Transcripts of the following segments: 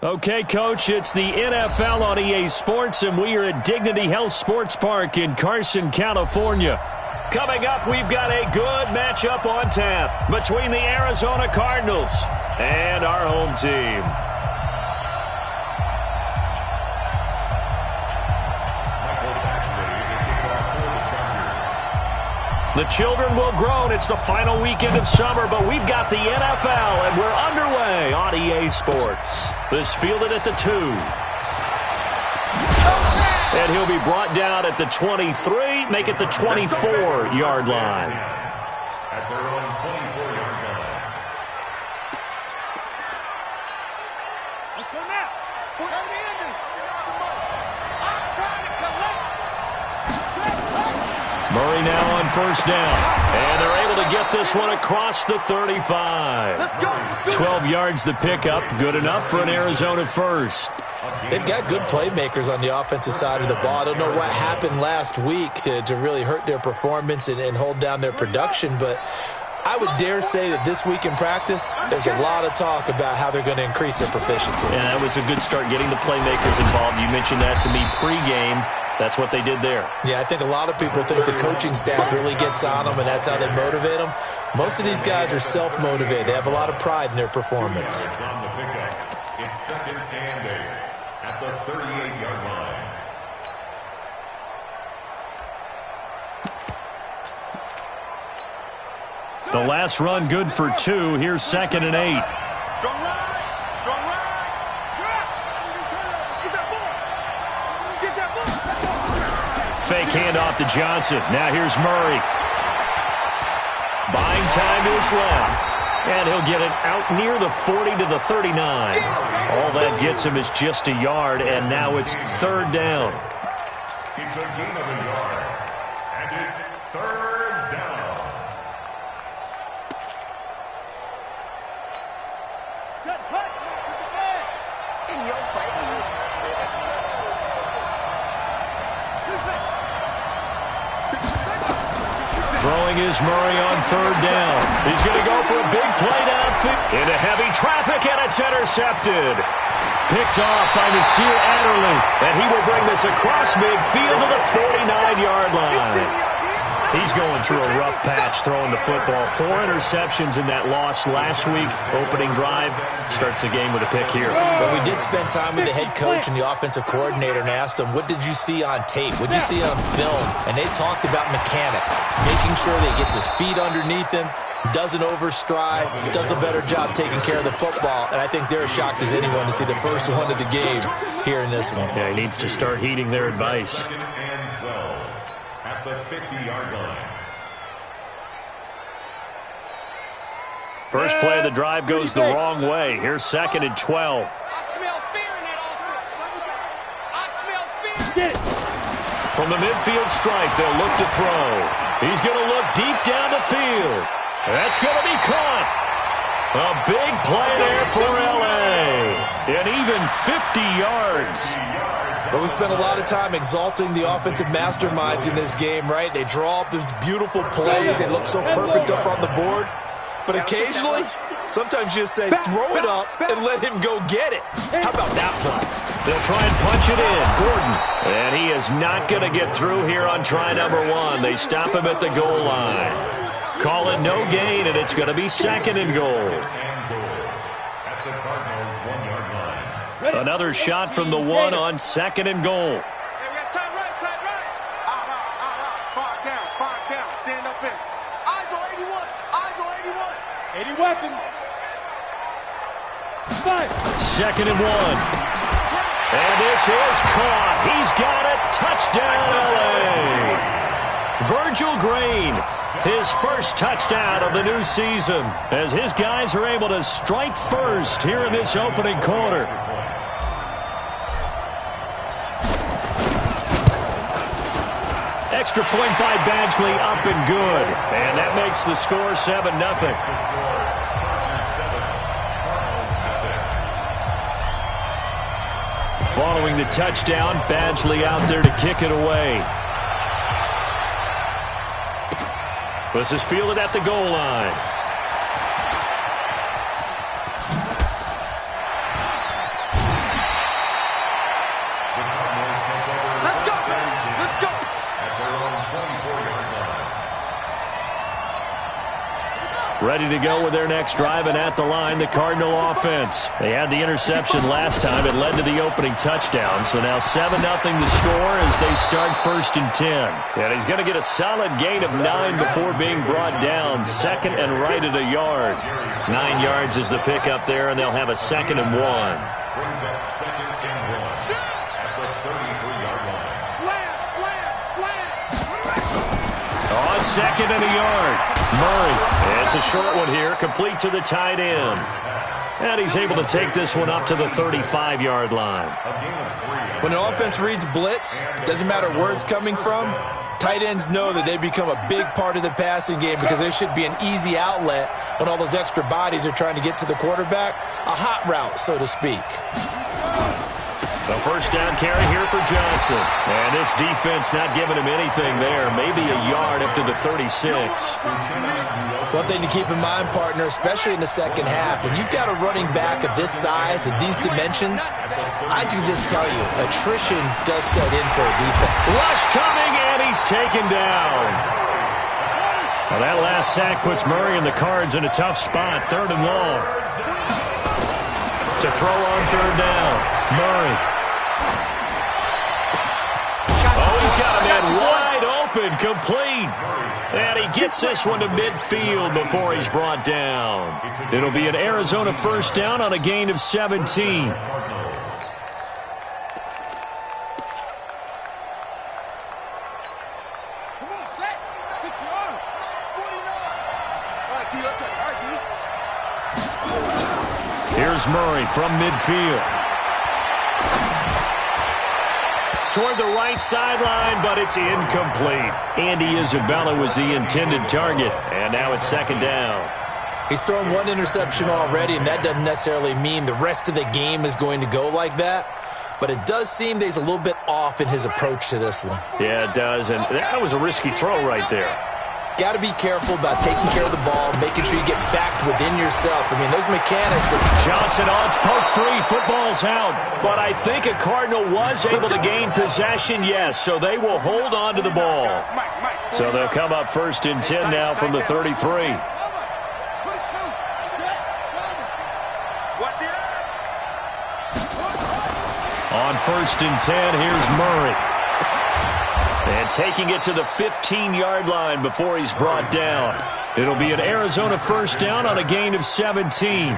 Okay, Coach, it's the NFL on EA Sports, and we are at Dignity Health Sports Park in Carson, California. Coming up, we've got a good matchup on tap between the Arizona Cardinals and our home team. The children will groan. It's the final weekend of summer, but we've got the NFL, and we're underway on EA Sports. This fielded at the 2. And he'll be brought down at the 23, make it the 24-yard line. At their own 24-yard line. Let's go now. We're going to end this. I'm trying to collect. Murray now on first down. And they're able to get this one across the 35. Let's go. 12 yards the pickup. Good enough for an Arizona first. They've got good playmakers on the offensive side of the ball. I don't know what happened last week to really hurt their performance and hold down their production, but I would dare say that this week in practice, there's a lot of talk about how they're going to increase their proficiency. Yeah, that was a good start getting the playmakers involved. You mentioned that to me pregame. That's what they did there. Yeah, I think a lot of people think the coaching staff really gets on them, and that's how they motivate them. Most of these guys are self-motivated. They have a lot of pride in their performance. On the pickup, it's 2nd and 8 at the 38-yard line. The last run good for 2. Here's 2nd and 8. Strong ride. Strong ride. Get that ball. Get that ball. Fake handoff to Johnson. Now here's Murray. Buying time to his left. And he'll get it out near the 40 to the 39. All that gets him is just a yard, and now it's 3rd down. It's a gain of a yard, and it's 3rd down. Set, hut. In your face. Throwing is Murray on 3rd down. He's going to go for a big play downfield. Into heavy traffic, and it's intercepted. Picked off by Nasir Adderley. And he will bring this across midfield to the 49-yard line. He's going through a rough patch throwing the football. 4 interceptions in that loss last week. Opening drive starts the game with a pick here. But we did spend time with the head coach and the offensive coordinator and asked him, what did you see on tape? What did you see on film? And they talked about mechanics, making sure that he gets his feet underneath him, doesn't overstride, does a better job taking care of the football. And I think they're as shocked as anyone to see the first one of the game here in this one. Yeah, he needs to start heeding their advice. 2nd and 12 at the 50-yard line. First play of the drive goes the wrong way. Here's 2nd and 12. I smell fear in that offense. I smell fear. From the midfield stripe, they'll look to throw. He's going to look deep down the field. That's going to be caught. A big play there for L.A. And even 50 yards. But we spent a lot of time exalting the offensive masterminds in this game, right? They draw up these beautiful plays. They look so perfect up on the board. But occasionally, sometimes you just say, throw it up and let him go get it. How about that play? They'll try and punch it in. Gordon. And he is not going to get through here on try number 1. They stop him at the goal line. Call it no gain, and it's going to be 2nd and goal. At the Cardinals' 1-yard line. Another shot from the 1 on 2nd and goal. Hey, we got tight right, tight right. Out. 5 count. Stand up in. Eyes on 81. Eyes on 81. 80 weapon. 2nd and 1. And this is caught. He's got it. Touchdown, L.A. Virgil Green, his first touchdown of the new season, as his guys are able to strike first here in this opening quarter. Extra point by Badgley, up and good. And that makes the score 7-0. Following the touchdown, Badgley out there to kick it away. This is fielded at the goal line. Ready to go with their next drive, and at the line, the Cardinal offense. They had the interception last time. It led to the opening touchdown. So now 7-0 to score as they start 1st and 10. And he's going to get a solid gain of 9 before being brought down. 2nd and right at a yard. 9 yards is the pickup there, and they'll have a 2nd and 1. Brings up 2nd and 1 at the 33-yard line. On 2nd and a yard. Murray. It's a short one here, complete to the tight end. And he's able to take this one up to the 35-yard line. When an offense reads blitz, doesn't matter where it's coming from, tight ends know that they become a big part of the passing game because there should be an easy outlet when all those extra bodies are trying to get to the quarterback. A hot route, so to speak. A 1st down carry here for Johnson. And this defense not giving him anything there. Maybe a yard up to the 36. One thing to keep in mind, partner, especially in the second half, when you've got a running back of this size and these dimensions, I can just tell you, attrition does set in for a defense. Rush coming, and he's taken down. Well, that last sack puts Murray and the Cards in a tough spot. 3rd and long. To throw on 3rd down. Murray. Oh, he's got a man wide open, complete. And he gets this one to midfield before he's brought down. It'll be an Arizona 1st down on a gain of 17. Here's Murray from midfield. Toward the right sideline, but it's incomplete. Andy Isabella was the intended target, and now it's 2nd down. He's thrown 1 interception already, and that doesn't necessarily mean the rest of the game is going to go like that. But it does seem that he's a little bit off in his approach to this one. Yeah, it does, and that was a risky throw right there. Got to be careful about taking care of the ball, making sure you get back within yourself. I mean, those mechanics. Johnson odds poke 3. Football's out. But I think a Cardinal was able to gain possession, yes. So they will hold on to the ball. So they'll come up 1st and 10 now from the 33. On 1st and 10, here's Murray. And taking it to the 15-yard line before he's brought down. It'll be an Arizona 1st down on a gain of 17.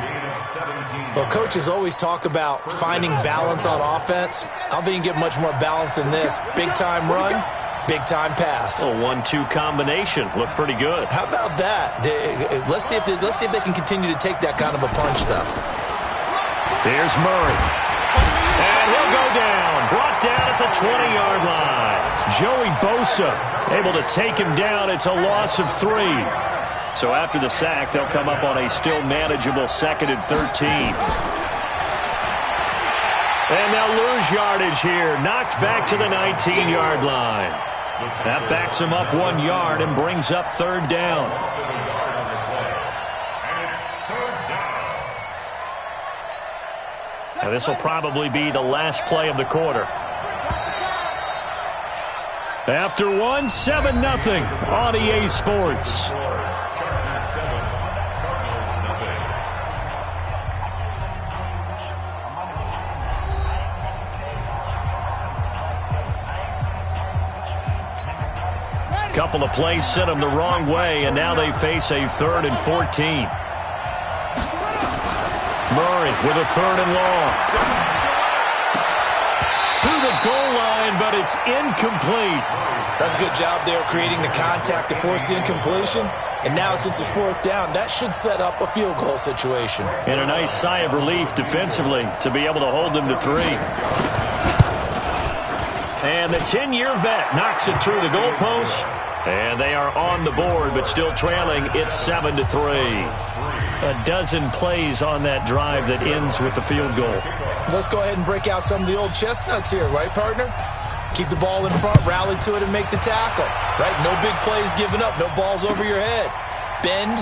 Well, coaches always talk about finding balance on offense. I don't think you can get much more balance than this. Big-time run, big-time pass. A 1-2 combination. Looked pretty good. How about that? Let's see if they can continue to take that kind of a punch, though. Here's Murray. And he'll go down. Brought down at the 20-yard line. Joey Bosa able to take him down. It's a loss of 3. So after the sack, they'll come up on a still manageable 2nd and 13. And they'll lose yardage here. Knocked back to the 19-yard line. That backs him up 1 yard and brings up 3rd down. Now this will probably be the last play of the quarter. After 1, 7-0 on EA Sports. Couple of plays sent them the wrong way, and now they face a 3rd and 14. Murray with a 3rd and long. To the goal line, but it's incomplete. That's a good job there creating the contact to force the incompletion. And now since it's 4th down, that should set up a field goal situation. And a nice sigh of relief defensively to be able to hold them to 3. And the 10-year vet knocks it through the goalpost. And they are on the board, but still trailing. It's 7-3. A dozen plays on that drive that ends with the field goal. Let's go ahead and break out some of the old chestnuts here, right, partner? Keep the ball in front, rally to it, and make the tackle, right? No big plays given up, no balls over your head. Bend,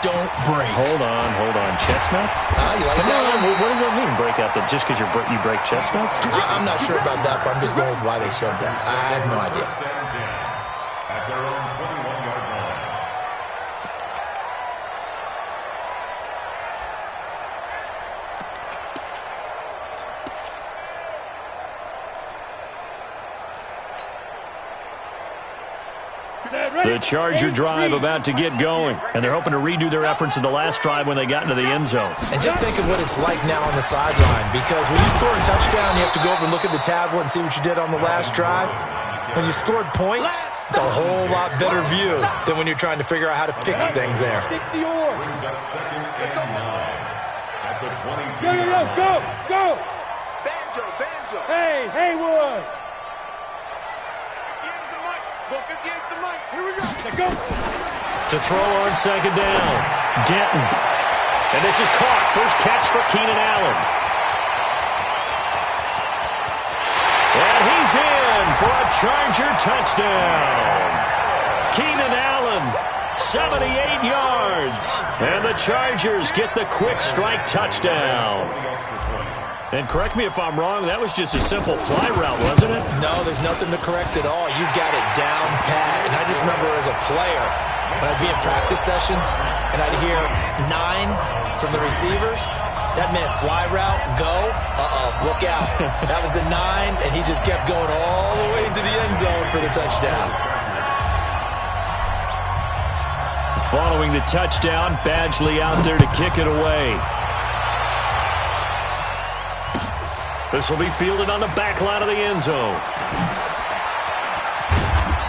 don't break. Hold on. Chestnuts? You like that? What does that mean, break out? Just because you break chestnuts? I'm not sure about that, but I'm just going with why they said that. I have no idea. At their own 21-yard line. The Charger drive about to get going, and they're hoping to redo their efforts in the last drive when they got into the end zone. And just think of what it's like now on the sideline, because when you score a touchdown, you have to go over and look at the tablet and see what you did on the last drive. When you scored points, it's a whole lot better view than when you're trying to figure out how to fix things there. Brings up second and 9 at the 22. Go! Banjo! Hey, Haywood! Look against the mic. Here we go. Let's go. To throw on second down, Denton. And this is caught. First catch for Keenan Allen. And he's in for a Charger touchdown. Keenan Allen, 78 yards. And the Chargers get the quick strike touchdown. And correct me if I'm wrong, that was just a simple fly route, wasn't it? No, there's nothing to correct at all. You got it down pat. And I just remember as a player, when I'd be in practice sessions and I'd hear 9 from the receivers, that meant fly route, go, look out. That was the 9, and he just kept going all the way into the end zone for the touchdown. Following the touchdown, Badgley out there to kick it away. This will be fielded on the back line of the end zone.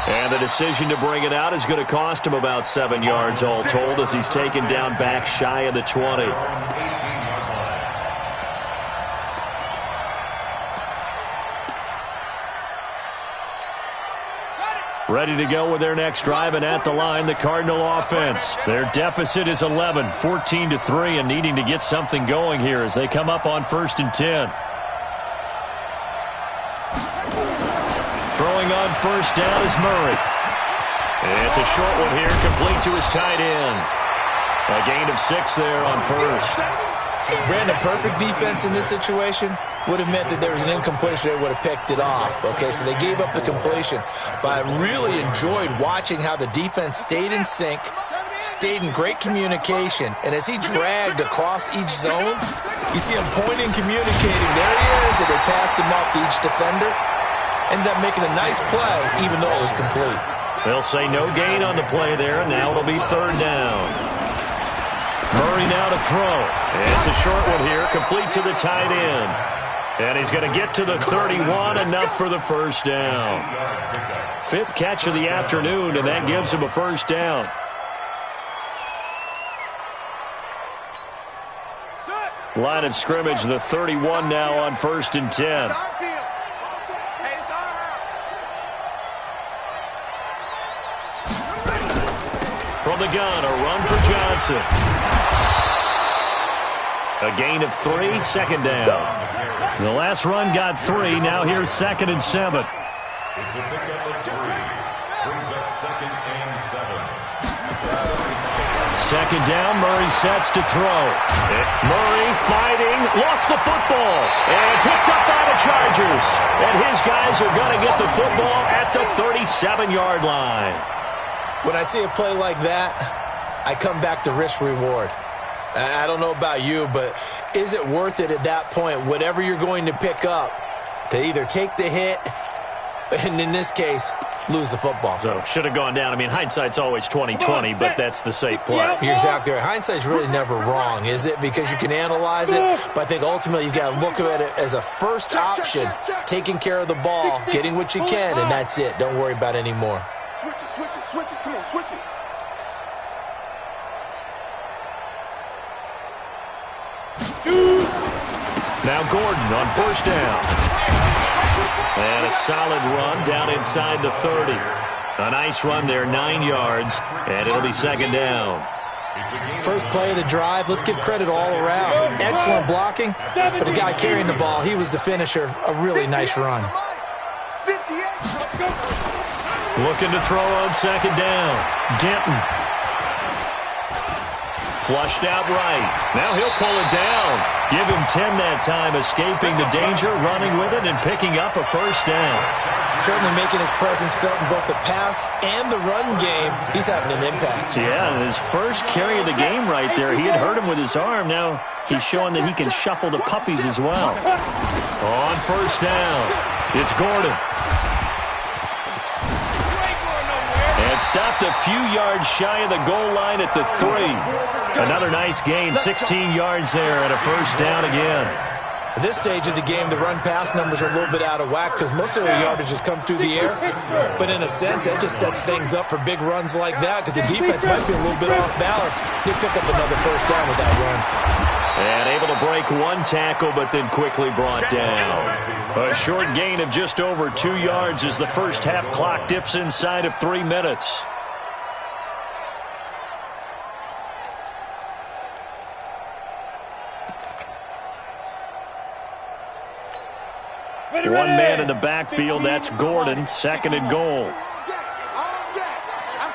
And the decision to bring it out is going to cost him about 7 yards all told as he's taken down back shy of the 20. Ready to go with their next drive, and at the line, the Cardinal offense. Their deficit is 11, 14-3, and needing to get something going here as they come up on 1st and 10. Throwing on first down is Murray. It's a short one here, complete to his tight end. A gain of 6 there on first. Brandon, perfect defense in this situation would have meant that there was an incompletion. They would have picked it off. Okay, so they gave up the completion. But I really enjoyed watching how the defense stayed in sync, stayed in great communication, and as he dragged across each zone, you see him pointing, communicating. There he is, and they passed him off to each defender. Ended up making a nice play, even though it was complete. They'll say no gain on the play there, and now it'll be 3rd down. Murray now to throw. It's a short one here, complete to the tight end. And he's going to get to the 31, enough for the first down. 5th catch of the afternoon, and that gives him a first down. Line of scrimmage, the 31 now on 1st and 10. From the gun, a run for Johnson. A gain of 3, 2nd down. The last run got 3, now here's 2nd and 7. It's a pickup of 3. Brings up 2nd and 7. 2nd down, Murray sets to throw. Murray fighting, lost the football, and picked up by the Chargers. And his guys are going to get the football at the 37-yard line. When I see a play like that, I come back to risk-reward. I don't know about you, but is it worth it at that point, whatever you're going to pick up, to either take the hit, and in this case, lose the football? So, should have gone down. I mean, hindsight's always 20/20, but that's the safe play. You're exactly right. Hindsight's really never wrong, is it? Because you can analyze it, but I think ultimately you've got to look at it as a first option, taking care of the ball, getting what you can, and that's it. Don't worry about any more. Switch it. Come on, switch it. Now Gordon on first down. And a solid run down inside the 30. A nice run there, 9 yards, and it'll be 2nd down. First play of the drive, let's give credit all around. Excellent blocking, but the guy carrying the ball, he was the finisher. A really nice run. 58. Looking to throw on 2nd down. Denton. Flushed out right. Now he'll pull it down. Give him 10 that time, escaping the danger, running with it, and picking up a first down. Certainly making his presence felt in both the pass and the run game. He's having an impact. Yeah, his first carry of the game right there. He had hurt him with his arm. Now he's showing that he can shuffle the puppies as well. On first down, it's Gordon. And And stopped a few yards shy of the goal line at the 3. Another nice gain, 16 yards there, and a first down again. At this stage of the game, the run-pass numbers are a little bit out of whack because most of their yardage has come through the air. But in a sense, that just sets things up for big runs like that because the defense might be a little bit off balance. They pick up another first down with that run. And able to break one tackle, but then quickly brought down. A short gain of just over 2 yards as the first half clock dips inside of 3 minutes. One man in the backfield, that's Gordon, second and goal. I'm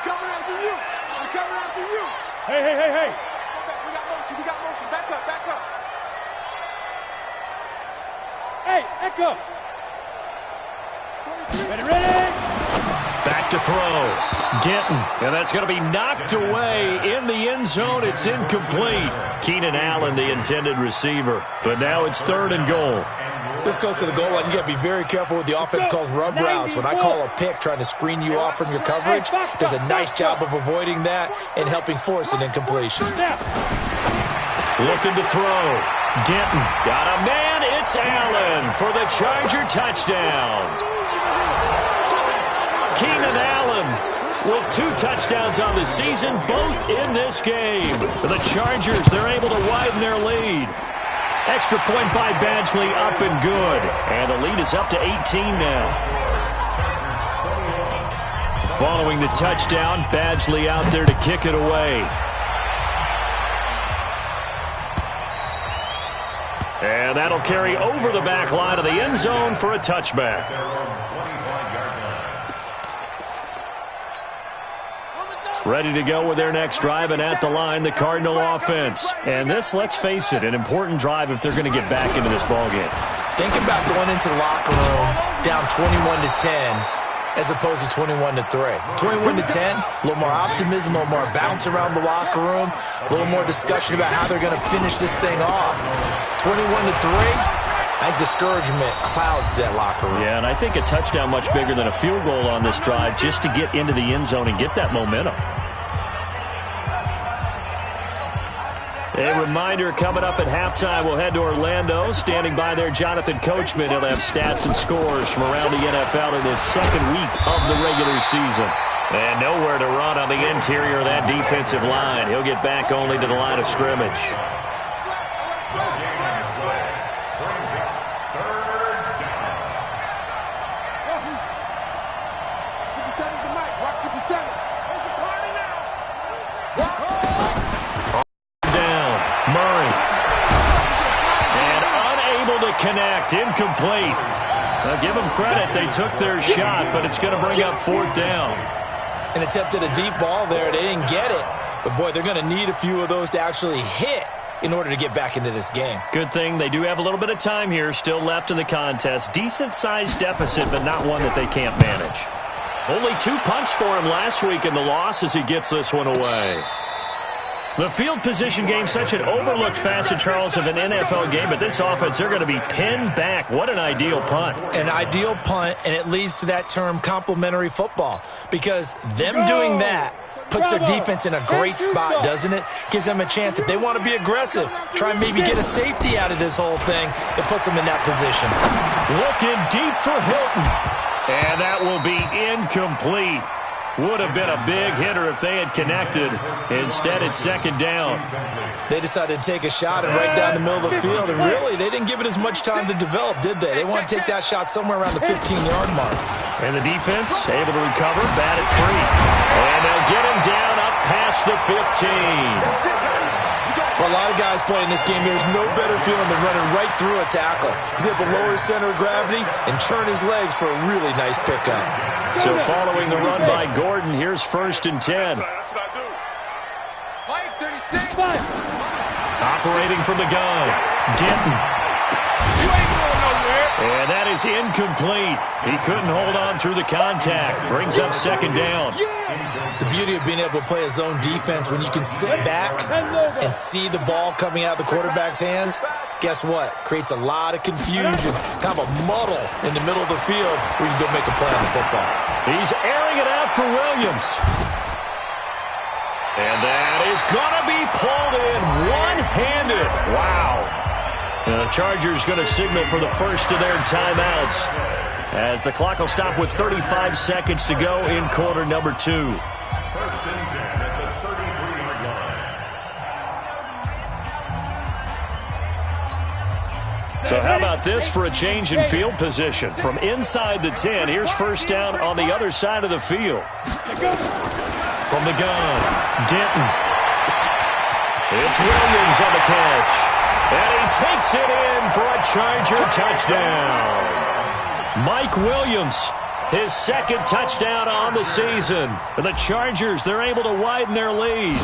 coming after you. I'm coming after you. Hey. We got motion. Back up. Hey, echo. Ready. Back to throw. Denton. And that's going to be knocked away in the end zone. It's incomplete. Keenan Allen, the intended receiver. But now it's third and goal. This goes to the goal line. You got to be very careful with the offense calls rub routes. When I call a pick trying to screen you off from your coverage, does a nice job of avoiding that and helping force an incompletion. Looking to throw. Denton got a man. It's Allen for the Charger touchdown. Keenan Allen with 2 touchdowns on the season, both in this game. For the Chargers, they're able to widen their lead. Extra point by Badgley, up and good. And the lead is up to 18 now. Following the touchdown, Badgley out there to kick it away. And that'll carry over the back line of the end zone for a touchback. Ready to go with their next drive, and at the line, the Cardinal offense. And this, let's face it, an important drive if they're going to get back into this ballgame. Think about going into the locker room down 21-10 as opposed to 21-3. 21-10, a little more optimism, a little more bounce around the locker room, a little more discussion about how they're going to finish this thing off. 21-3. I think discouragement clouds that locker room. Yeah, and I think a touchdown much bigger than a field goal on this drive just to get into the end zone and get that momentum. A reminder coming up at halftime, we'll head to Orlando. Standing by there, Jonathan Coachman. He'll have stats and scores from around the NFL in his second week of the regular season. And nowhere to run on the interior of that defensive line. He'll get back only to the line of scrimmage. Connect, incomplete. Now give them credit, they took their shot, but it's going to bring up fourth down. An attempt at a deep ball there, they didn't get it. But boy, they're going to need a few of those to actually hit in order to get back into this game. Good thing they do have a little bit of time here still left in the contest. Decent-sized deficit, but not one that they can't manage. Only 2 punts for him last week in the loss as he gets this one away. The field position game, such an overlooked facet, Charles, of an NFL game, but this offense, they're going to be pinned back. What an ideal punt. An ideal punt, and it leads to that term complementary football, because them doing that puts their defense in a great spot, doesn't it? Gives them a chance. If they want to be aggressive, try and maybe get a safety out of this whole thing, it puts them in that position. Looking deep for Hilton. And that will be incomplete. Would have been a big hitter if they had connected. Instead, it's second down. They decided to take a shot and right down the middle of the field, and really, they didn't give it as much time to develop, did they? They want to take that shot somewhere around the 15-yard mark. And the defense able to recover, bat it free. And they'll get him down up past the 15. For a lot of guys playing this game, there's no better feeling than running right through a tackle. He's able to lower his center of gravity and churn his legs for a really nice pickup. So following the run by Gordon, here's 1st and 10. That's what I do. Mike, 36. Operating from the gun, Denton. You ain't going nowhere. And that is incomplete. He couldn't hold on through the contact. Brings up second down. The beauty of being able to play a zone defense when you can sit back and see the ball coming out of the quarterback's hands, guess what? Creates a lot of confusion, kind of a muddle in the middle of the field where you can go make a play on the football. He's airing it out for Williams. And that is going to be pulled in one-handed. Wow. And the Chargers going to signal for the first of their timeouts as the clock will stop with 35 seconds to go in quarter number 2. First and 10 at the 33-yard line. So how about this for a change in field position? From inside the 10, here's first down on the other side of the field. From the gun, Denton. It's Williams on the catch. And he takes it in for a Charger touchdown. Mike Williams, his second touchdown on the season. For the Chargers, they're able to widen their lead.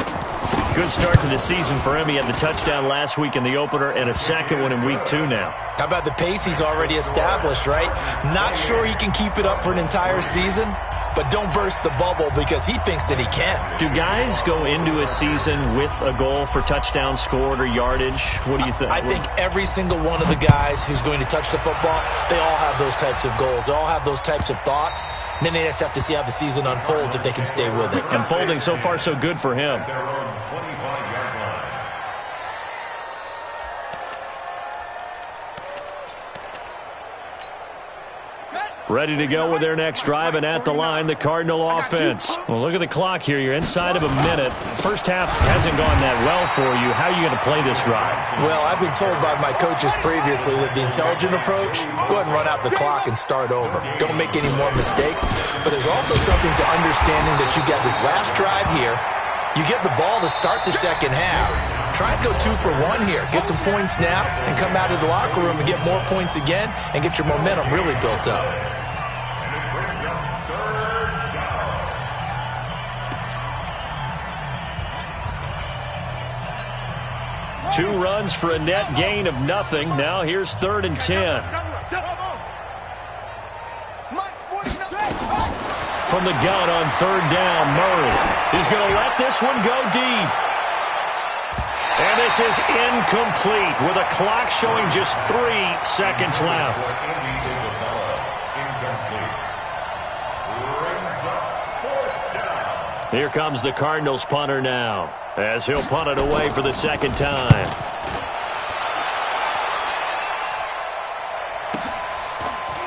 Good start to the season for him. He had the touchdown last week in the opener and a second one in week 2 now. How about the pace he's already established, right? Not sure he can keep it up for an entire season, but don't burst the bubble because he thinks that he can. Do guys go into a season with a goal for touchdowns scored or yardage? What do you think? I think every single one of the guys who's going to touch the football, they all have those types of goals. They all have those types of thoughts. And then they just have to see how the season unfolds if they can stay with it. Unfolding so far so good for him. Their own 25-yard line. Ready to go with their next drive, and at the line, the Cardinal offense. Well, look at the clock here. You're inside of a minute. First half hasn't gone that well for you. How are you going to play this drive? Well, I've been told by my coaches previously that the intelligent approach, go ahead and run out the clock and start over. Don't make any more mistakes. But there's also something to understanding that you got this last drive here. You get the ball to start the second half. Try and go 2 for 1 here. Get some points now and come out of the locker room and get more points again and get your momentum really built up. Two runs for a net gain of nothing. Now here's 3rd and 10. From the gun on 3rd down, Murray. He's going to let this one go deep. And this is incomplete with a clock showing just 3 seconds left. Here comes the Cardinals punter now, as he'll punt it away for the second time.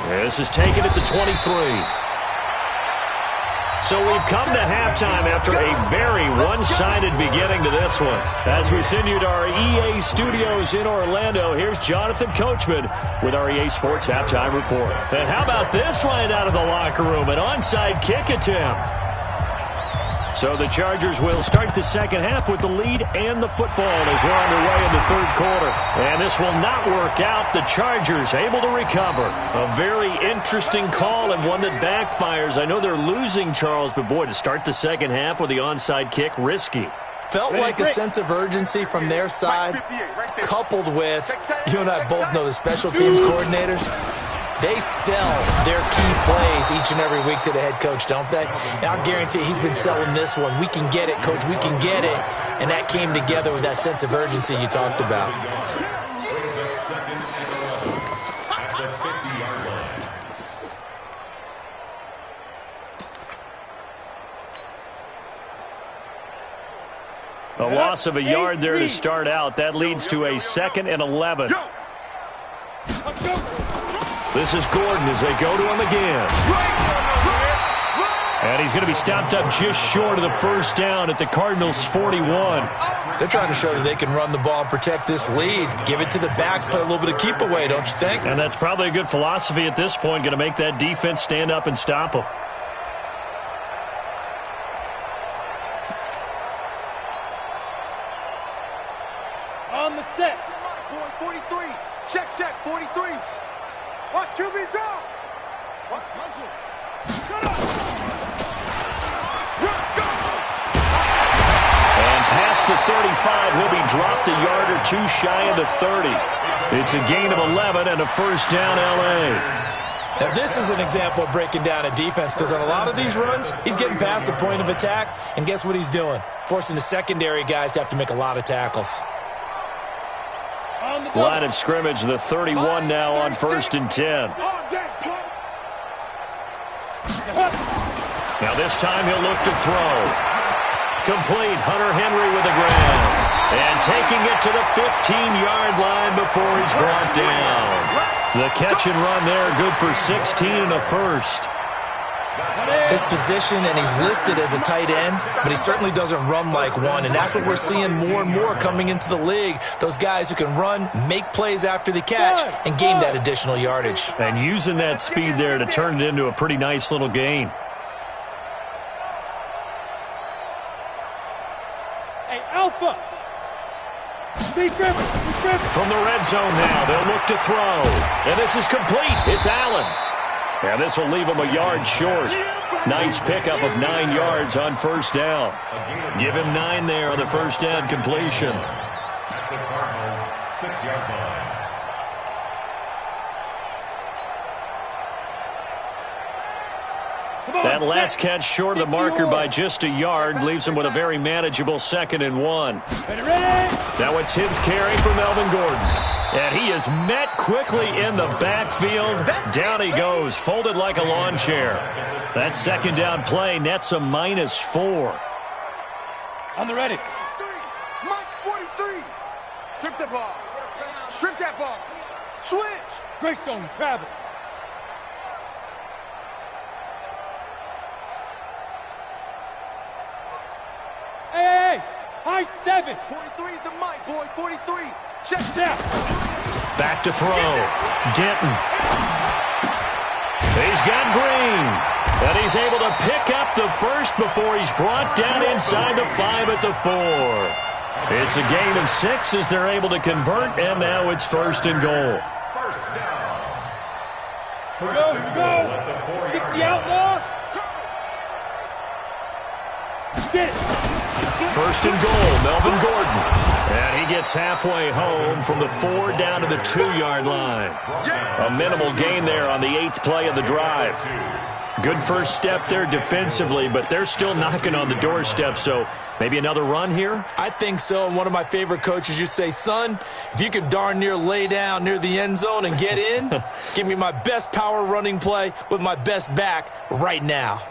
This is taken at the 23. So we've come to halftime after a very one-sided beginning to this one. As we send you to our EA studios in Orlando, here's Jonathan Coachman with our EA Sports Halftime Report. And how about this right out of the locker room, an onside kick attempt. So the Chargers will start the second half with the lead and the football as we're underway in the 3rd quarter. And this will not work out. The Chargers able to recover. A very interesting call and one that backfires. I know they're losing, Charles, but boy, to start the second half with the onside kick, risky. Felt like a sense of urgency from their side, coupled with, you and I both know the special teams coordinators. They sell their key plays each and every week to the head coach, don't they? And I'll guarantee he's been selling this one. We can get it, coach. We can get it. And that came together with that sense of urgency you talked about. A loss of a yard there to start out. That leads to a 2nd and 11. This is Gordon as they go to him again. And he's going to be stopped up just short of the first down at the Cardinals' 41. They're trying to show that they can run the ball and protect this lead. Give it to the backs, play a little bit of keep away, don't you think? And that's probably a good philosophy at this point, going to make that defense stand up and stop them. On the set. 43. Check, 43. Watch QB drop. Watch it. Shut up. And past the 35, he'll be dropped a yard or 2 shy of the 30. It's a gain of 11 and a first down, L.A. Now, this is an example of breaking down a defense because on a lot of these runs, he's getting past the point of attack, and guess what he's doing? Forcing the secondary guys to have to make a lot of tackles. On the Line of scrimmage, the 31 now on 1st and 10. Now this time he'll look to throw. Complete. Hunter Henry with a grab. And taking it to the 15-yard line before he's brought down. The catch and run there, good for 16 and a first. His position, and he's listed as a tight end, but he certainly doesn't run like one, and that's what we're seeing more and more coming into the league. Those guys who can run, make plays after the catch, and gain that additional yardage. And using that speed there to turn it into a pretty nice little gain. Hey, Alpha! From the red zone now, they'll look to throw. And this is complete. It's Allen. And this will leave him a yard short. Nice pickup of 9 yards on 1st down. Give him 9 there on the 1st down completion. At the Cardinals' 6-yard line. That last catch short of the marker by just a yard leaves him with a very manageable 2nd and 1. Now a 10th carry for Melvin Gordon. And he is met quickly in the backfield. Down he goes, folded like a lawn chair. That 2nd down play nets a -4. On the ready. Mike's 43. Strip the ball. Strip that ball. Switch. Greystone travel. Hey, high 7. 43 is the Mike, boy. 43. Check out. Back to throw. Denton. He's got Green. And he's able to pick up the first before he's brought down inside the 5 at the 4. It's a gain of 6 as they're able to convert, and now it's 1st and goal. First down. Here we go, here we go. 60 outlaw. Get it. 1st and goal, Melvin Gordon. And he gets halfway home from the 4 down to the 2-yard line. A minimal gain there on the 8th play of the drive. Good first step there defensively, but they're still knocking on the doorstep, so maybe another run here? I think so, and one of my favorite coaches used to say, son, if you can darn near lay down near the end zone and get in, give me my best power running play with my best back right now.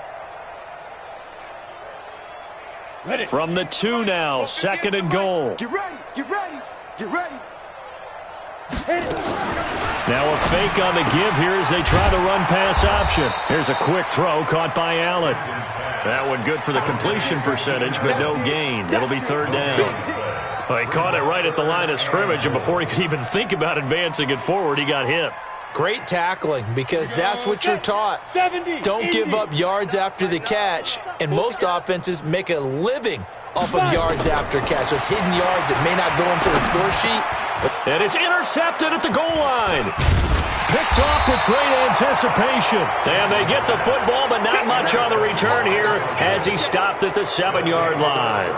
Ready. From the 2 now, 2nd and goal. Get ready. Get ready. Get ready. Now a fake on the give here as they try the run-pass option. Here's a quick throw caught by Allen. That one good for the completion percentage, but no gain. It'll be 3rd down. Well, he caught it right at the line of scrimmage, and before he could even think about advancing it forward, he got hit. Great tackling, because that's what you're taught. Don't give up yards after the catch, and most offenses make a living off of yards after catch. Those hidden yards that may not go into the score sheet. And it's intercepted at the goal line. Picked off with great anticipation. And they get the football, but not much on the return here as he stopped at the 7-yard line.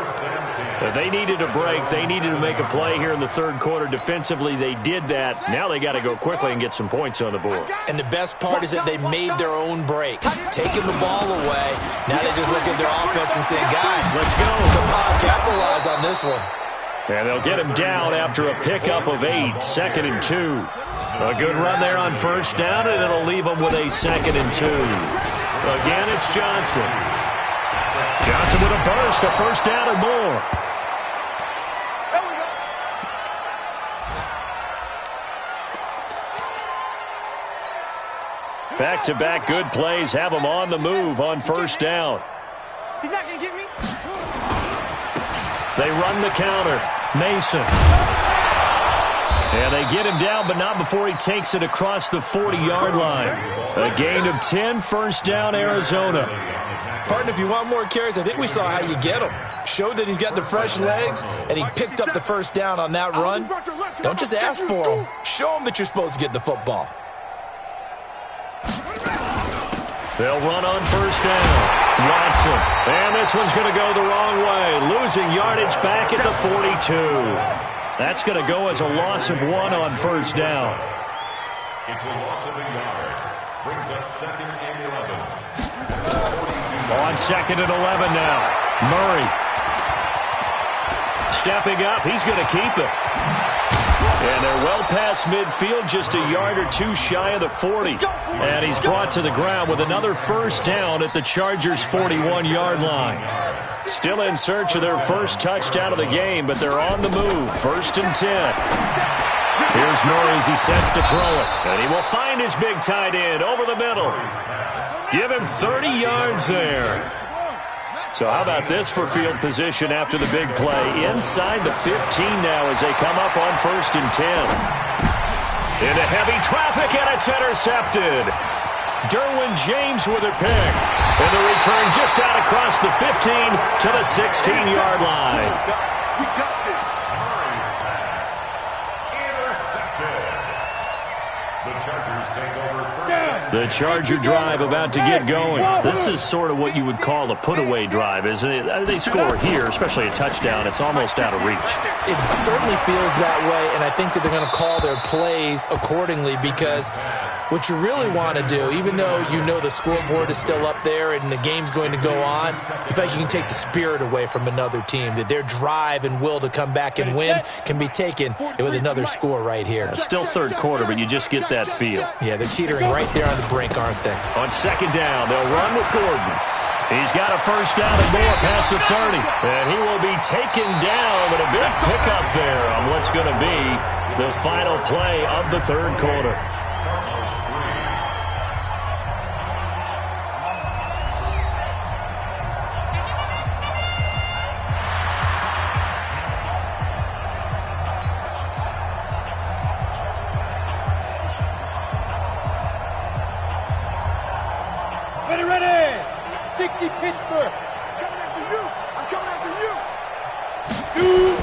They needed a break. They needed to make a play here in the 3rd quarter. Defensively, they did that. Now they got to go quickly and get some points on the board. And the best part is that they made their own break. Taking the ball away. Now they just look at their offense and say, guys, let's go. Come on, capitalize on this one. And they'll get him down after a pickup of 8, 2nd and 2. A good run there on 1st down, and it'll leave them with a 2nd and 2. Again, it's Johnson. Johnson with a burst, a 1st down and more. Back-to-back good plays have him on the move on 1st down. He's not going to get me. They run the counter. Mason. And they get him down, but not before he takes it across the 40-yard line. A gain of 10, 1st down, Arizona. Partner, if you want more carries, I think we saw how you get him. Showed that he's got the fresh legs, and he picked up the 1st down on that run. Don't just ask for him. Show him that you're supposed to get the football. They'll run on 1st down. Watson. And this one's going to go the wrong way. Losing yardage back at the 42. That's going to go as a loss of 1 on 1st down. It's a loss of a yard. Brings up 2nd and 11. On 2nd and 11 now. Murray. Stepping up. He's going to keep it. And they're well past midfield, just a yard or two shy of the 40. And he's brought to the ground with another first down at the Chargers' 41-yard line. Still in search of their first touchdown of the game, but they're on the move. 1st and 10. Here's Murray as he sets to throw it. And he will find his big tight end over the middle. Give him 30 yards there. So how about this for field position after the big play? Inside the 15 now as they come up on 1st and 10. Into heavy traffic, and it's intercepted. Derwin James with a pick. And the return just out across the 15 to the 16-yard line. We got this. Murray's pass. Intercepted. The Chargers take over first down. The Charger drive about to get going. This is sort of what you would call a put-away drive, isn't it? They score here, especially a touchdown. It's almost out of reach. It certainly feels that way, and I think that they're going to call their plays accordingly because what you really want to do, even though you know the scoreboard is still up there and the game's going to go on, you feel like you can take the spirit away from another team, that their drive and will to come back and win can be taken with another score right here. It's still third quarter, but you just get that feel. Yeah, they're teetering right there on the brink, aren't they? On 2nd down, they'll run with Gordon. He's got a first down and more past the 30. And he will be taken down, but a big pickup there on what's going to be the final play of the third quarter. Ready. 60 Pittsburgh. Coming after you. I'm coming after you.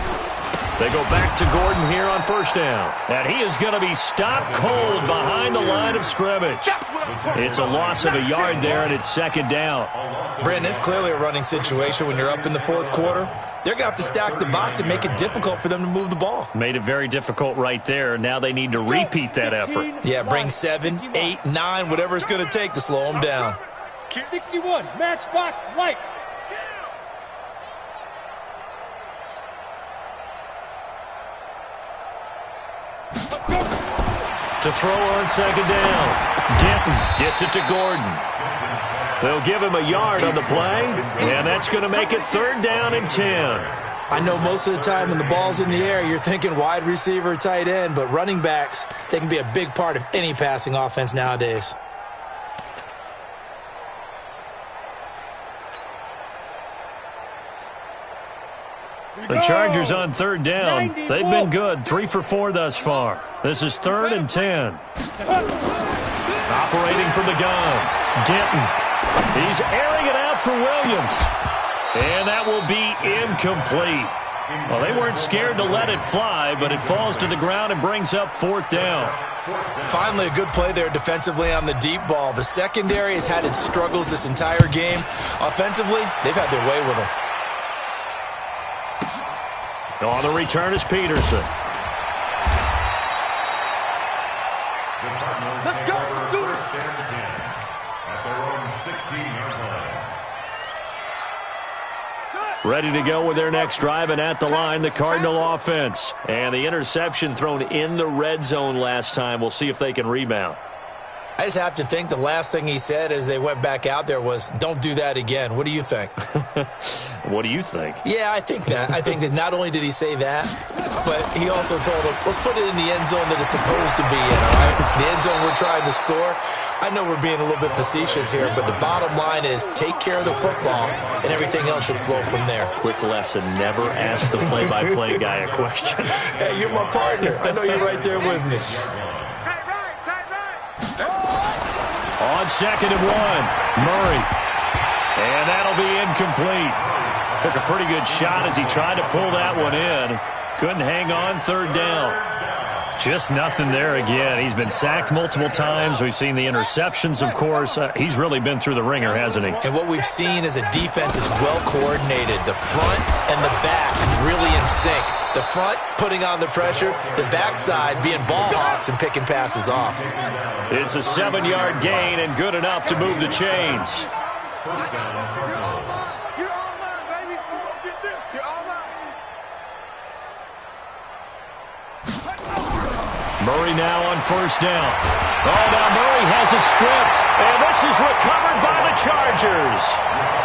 They go back to Gordon here on 1st down. And he is going to be stopped cold behind the line of scrimmage. It's a loss of a yard there, and it's 2nd down. Brandon, it's clearly a running situation when you're up in the 4th quarter. They're going to have to stack the box and make it difficult for them to move the ball. Made it very difficult right there. Now they need to repeat that effort. Yeah, bring 7, 8, 9, whatever it's going to take to slow them down. 61, Matchbox Lights. To throw on 2nd down. Denton gets it to Gordon. They'll give him a yard on the play, and that's going to make it 3rd down and 10. I know most of the time when the ball's in the air, you're thinking wide receiver, tight end, but running backs, they can be a big part of any passing offense nowadays. The Chargers on 3rd down. They've been good, 3 for 4 thus far. This is 3rd and 10. Operating from the gun, Denton. He's airing it out for Williams. And that will be incomplete. Well, they weren't scared to let it fly, but it falls to the ground and brings up 4th down. Finally, a good play there defensively on the deep ball. The secondary has had its struggles this entire game. Offensively, they've had their way with them. On the return is Peterson. Let's go. Let's do it. First and 10 at their own 16-yard line. Ready to go with their next drive, and at the line, the Cardinal offense. And the interception thrown in the red zone last time. We'll see if they can rebound. I just have to think the last thing he said as they went back out there was, don't do that again. What do you think? What do you think? Yeah, I think that. I think that not only did he say that, but he also told him, let's put it in the end zone that it's supposed to be in, all right? The end zone we're trying to score. I know we're being a little bit facetious here, but the bottom line is take care of the football, and everything else should flow from there. Quick lesson, never ask the play-by-play guy a question. Hey, you're my partner. I know you're right there with me. Tight right. Tight right. On 2nd and 1, Murray. And that'll be incomplete. Took a pretty good shot as he tried to pull that one in. Couldn't hang on 3rd down. Just nothing there again. He's been sacked multiple times. We've seen the interceptions, of course. He's really been through the ringer, hasn't he? And what we've seen is a defense is well coordinated. The front and the back really in sync. The front putting on the pressure, the backside being ball hawks and picking passes off. It's a 7-yard gain and good enough to move the chains. First down, Cardinals. You're all mine, baby. You're gonna get this. You're all mine. Murray now on first down. Oh, now Murray has it stripped. And this is recovered by the Chargers.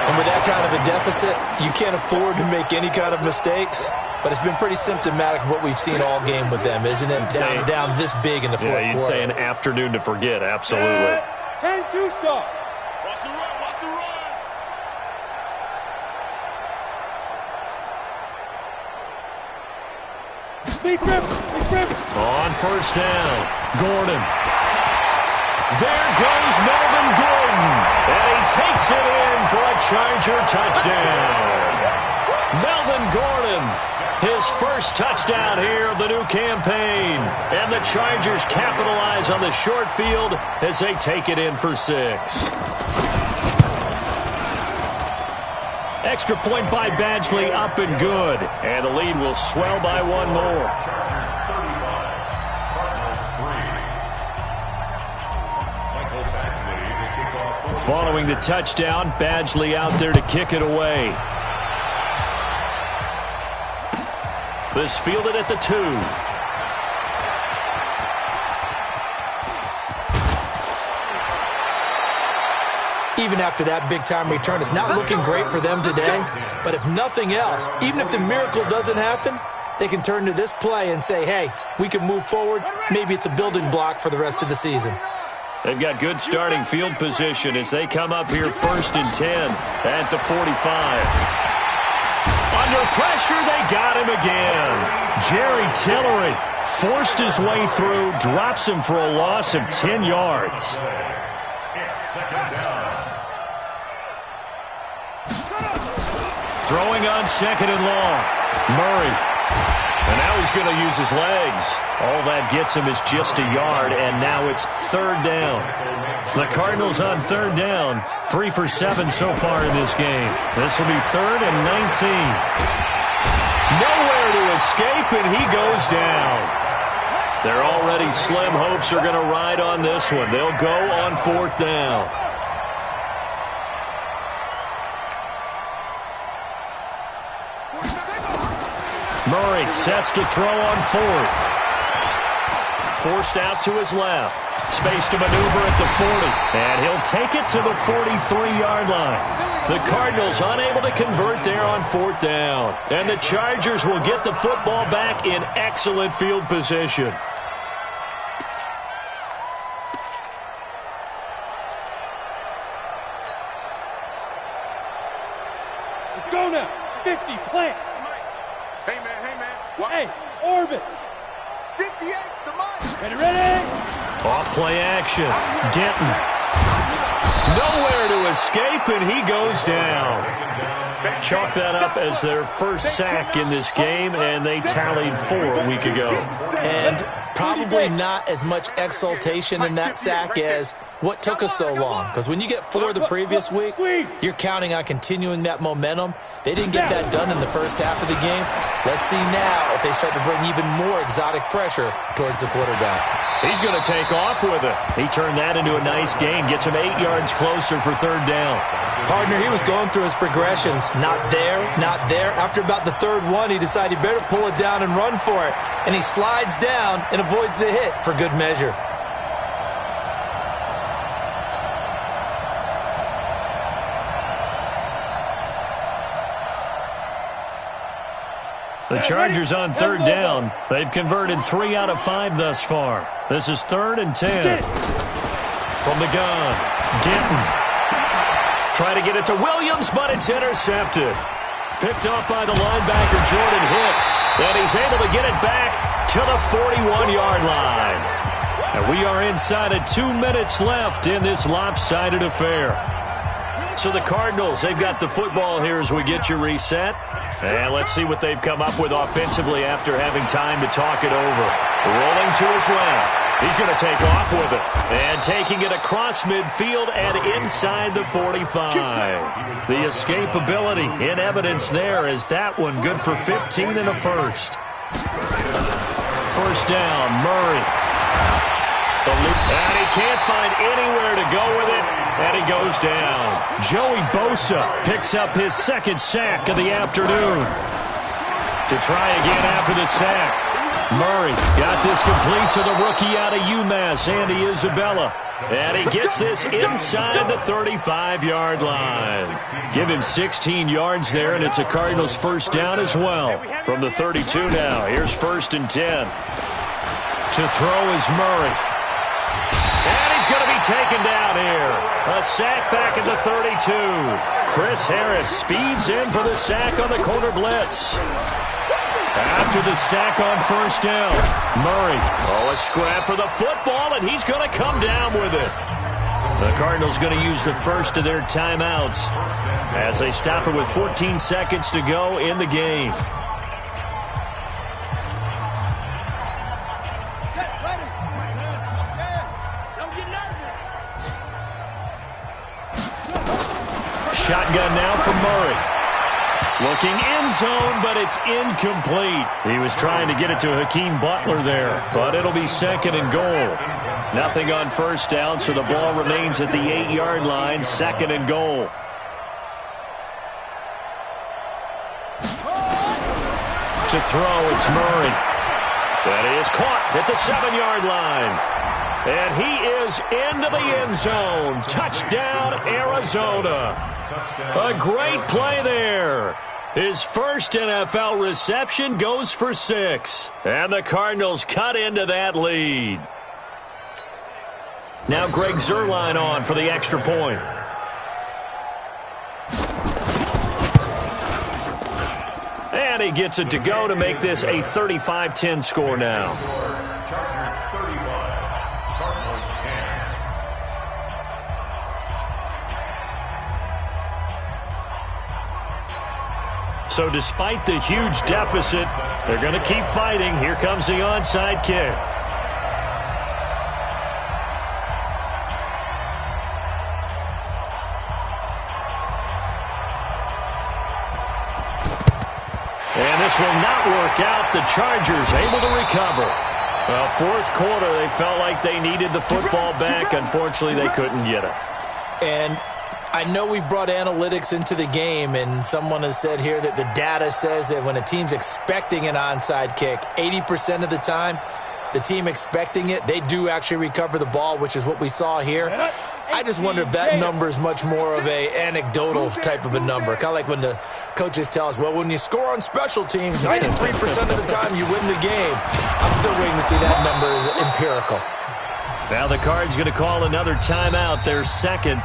And with that kind of a deficit, you can't afford to make any kind of mistakes. But it's been pretty symptomatic of what we've seen all game with them, isn't it? Down this big in the fourth quarter. Yeah, you'd say an afternoon to forget, absolutely. 10-2 stop. Watch the run, watch the run. Big rip. On first down, Gordon. There goes Melvin Gordon. And he takes it in for a Charger touchdown. Melvin Gordon, his first touchdown here of the new campaign. And the Chargers capitalize on the short field as they take it in for 6. Extra point by Badgley, up and good. And the lead will swell by one more. Chargers 35, Cardinals 3. Michael Badgley, the kickoff. Following the touchdown, Badgley out there to kick it away. This fielded at the 2. Even after that big-time return, it's not looking great for them today. But if nothing else, even if the miracle doesn't happen, they can turn to this play and say, hey, we can move forward. Maybe it's a building block for the rest of the season. They've got good starting field position as they come up here 1st and 10 at the 45. Under pressure, they got him again. Jerry Tillery forced his way through, drops him for a loss of 10 yards. It's 2nd down. Throwing on 2nd and long. Murray. And now he's going to use his legs. All that gets him is just a yard, and now it's 3rd down. The Cardinals on 3rd down. 3 for 7 so far in this game. This will be 3rd and 19. Nowhere to escape, and he goes down. Their already slim hopes are going to ride on this one. They'll go on 4th down. Murray sets to throw on 4th. Forced out to his left. Space to maneuver at the 40. And he'll take it to the 43-yard line. The Cardinals unable to convert there on 4th down. And the Chargers will get the football back in excellent field position. Let's go now. 50, plant. Hey, man. Hey, orbit. 58's the money. Ready? Off play action. Denton. Nowhere to escape, and he goes down. Chalk that up as their first sack in this game, and they tallied 4 a week ago. And probably not as much exultation in that sack as what took us so long. Because when you get 4 the previous week, you're counting on continuing that momentum. They didn't get that done in the first half of the game. Let's see now if they start to bring even more exotic pressure towards the quarterback. He's going to take off with it. He turned that into a nice gain. Gets him 8 yards closer for 3rd down. Partner, he was going through his progressions. Not there, not there. After about the 3rd one, he decided he better pull it down and run for it. And he slides down and avoids the hit for good measure. The Chargers on 3rd down. They've converted 3 out of 5 thus far. This is 3rd and 10. From the gun, Denton. Trying to get it to Williams, but it's intercepted. Picked off by the linebacker, Jordan Hicks. And he's able to get it back to the 41-yard line. And we are inside of 2 minutes left in this lopsided affair. So the Cardinals, they've got the football here as we get you reset. And let's see what they've come up with offensively after having time to talk it over. Rolling to his left. He's going to take off with it. And taking it across midfield and inside the 45. The escapability in evidence there as that one good for 15 and a first. First down, Murray. And he can't find anywhere to go with it. And he goes down. Joey Bosa picks up his 2nd sack of the afternoon. To try again after the sack. Murray got this complete to the rookie out of UMass, Andy Isabella. And he gets this inside the 35-yard line. Give him 16 yards there, and it's a Cardinals first down as well. From the 32 now, here's 1st and 10. To throw is Murray. And he's going to be taken down here. A sack back at the 32. Chris Harris speeds in for the sack on the corner blitz. After the sack on 1st down, Murray. Oh, a scrap for the football, and he's going to come down with it. The Cardinals going to use the first of their timeouts as they stop it with 14 seconds to go in the game. Shotgun now for Murray. Looking end zone, but it's incomplete. He was trying to get it to Hakeem Butler there, but it'll be 2nd and goal. Nothing on 1st down, so the ball remains at the 8-yard line, 2nd and goal. To throw, it's Murray. That is caught at the 7-yard line. And he is into the end zone. Touchdown, Arizona. A great play there. His first NFL reception goes for 6. And the Cardinals cut into that lead. Now Greg Zuerlein on for the extra point. And he gets it to go to make this a 35-10 score now. So despite the huge deficit, they're going to keep fighting. Here comes the onside kick. And this will not work out. The Chargers able to recover. Well, 4th quarter, they felt like they needed the football back. Unfortunately, they couldn't get it. And I know we brought analytics into the game, and someone has said here that the data says that when a team's expecting an onside kick, 80% of the time, the team expecting it, they do actually recover the ball, which is what we saw here. I just wonder if that number is much more of a anecdotal type of a number. Kind of like when the coaches tell us, well, when you score on special teams, 93% of the time you win the game. I'm still waiting to see that number as empirical. Now the Cards going to call another timeout, their 2nd.